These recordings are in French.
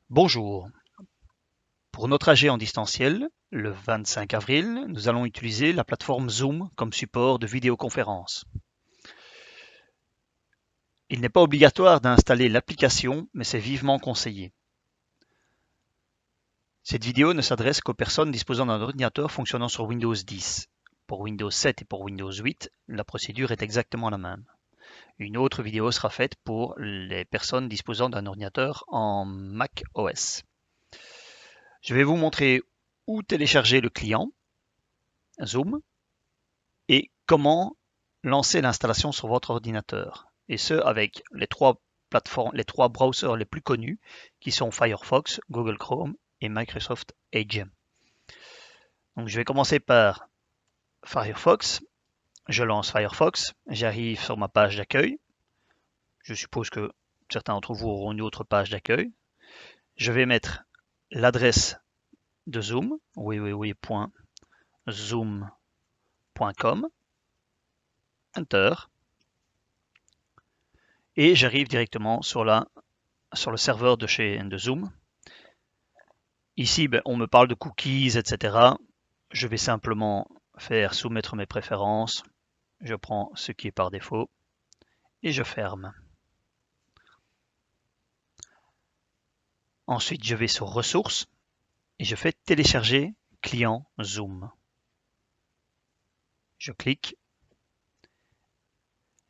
Bonjour. Pour notre AG en distanciel, le 25 avril, nous allons utiliser la plateforme Zoom comme support de vidéoconférence. Il n'est pas obligatoire d'installer l'application, mais c'est vivement conseillé. Cette vidéo ne s'adresse qu'aux personnes disposant d'un ordinateur fonctionnant sur Windows 10. Pour Windows 7 et pour Windows 8, la procédure est exactement la même. Une autre vidéo sera faite pour les personnes disposant d'un ordinateur en Mac OS. Je vais vous montrer où télécharger le client Zoom et comment lancer l'installation sur votre ordinateur. Et ce, avec les trois plateformes, les trois browsers les plus connus qui sont Firefox, Google Chrome et Microsoft Edge. Donc je vais commencer par Firefox. Je lance Firefox, j'arrive sur ma page d'accueil. Je suppose que certains d'entre vous auront une autre page d'accueil. Je vais mettre l'adresse de Zoom, www.zoom.com, Enter, et j'arrive directement sur le serveur de Zoom. Ici, on me parle de cookies, etc. Je vais simplement faire soumettre mes préférences. Je prends ce qui est par défaut et je ferme. Ensuite, je vais sur ressources et je fais télécharger client Zoom. Je clique.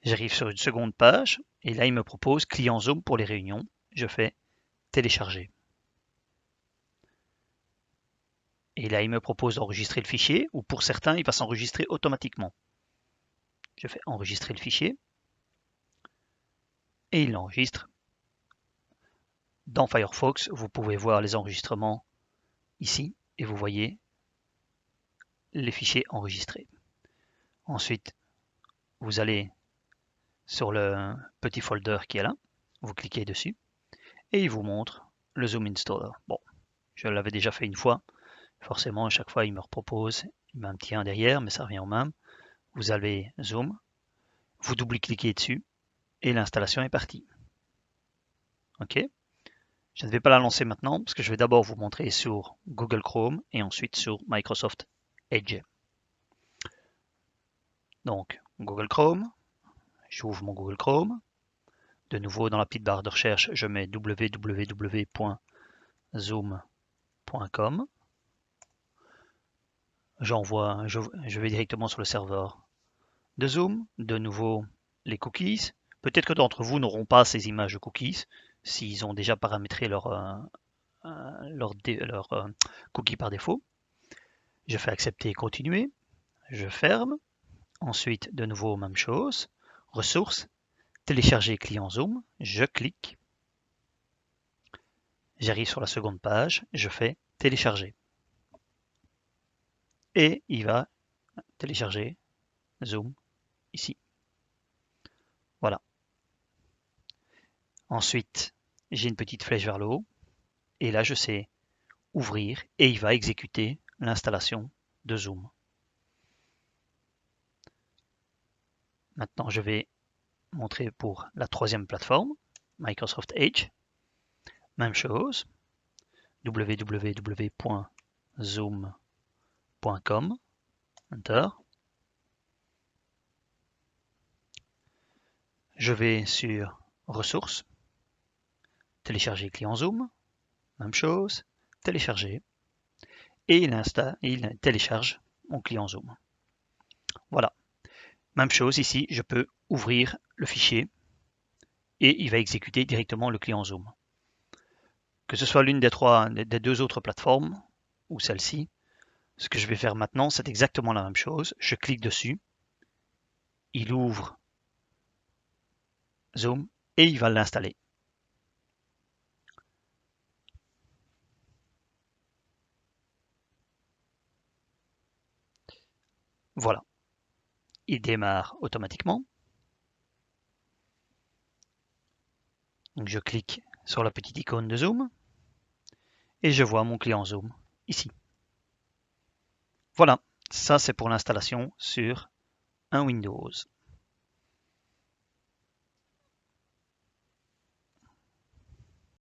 J'arrive sur une seconde page et là, il me propose client Zoom pour les réunions. Je fais télécharger. Et là, il me propose d'enregistrer le fichier ou pour certains, il va s'enregistrer automatiquement. Je fais enregistrer le fichier et il l'enregistre. Dans Firefox, vous pouvez voir les enregistrements ici et vous voyez les fichiers enregistrés. Ensuite, vous allez sur le petit folder qui est là, vous cliquez dessus et il vous montre le Zoom Installer. Bon, je l'avais déjà fait une fois, forcément à chaque fois il me repropose, il met un petit 1 derrière, mais ça revient au même. Vous avez Zoom, vous double-cliquez dessus et l'installation est partie. Ok. Je ne vais pas la lancer maintenant parce que je vais d'abord vous montrer sur Google Chrome et ensuite sur Microsoft Edge. Donc, Google Chrome, j'ouvre mon Google Chrome. De nouveau, dans la petite barre de recherche, je mets www.zoom.com. Je vais directement sur le serveur de Zoom. De nouveau, les cookies. Peut-être que d'entre vous n'auront pas ces images de cookies s'ils ont déjà paramétré leur cookie par défaut. Je fais accepter et continuer. Je ferme. Ensuite, de nouveau, même chose. Ressources, télécharger client Zoom. Je clique. J'arrive sur la seconde page. Je fais télécharger. Et il va télécharger Zoom ici. Voilà. Ensuite, j'ai une petite flèche vers le haut. Et là, je sais ouvrir et il va exécuter l'installation de Zoom. Maintenant, je vais montrer pour la troisième plateforme, Microsoft Edge. Même chose, www.zoom.com, Enter. Je vais sur Ressources, télécharger client Zoom, même chose, télécharger, et il télécharge mon client Zoom. Voilà. Même chose ici, je peux ouvrir le fichier et il va exécuter directement le client Zoom. Que ce soit l'une des deux autres plateformes ou celle-ci, ce que je vais faire maintenant, c'est exactement la même chose. Je clique dessus, il ouvre Zoom et il va l'installer. Voilà, il démarre automatiquement. Donc je clique sur la petite icône de Zoom et je vois mon client Zoom ici. Voilà, ça c'est pour l'installation sur un Windows.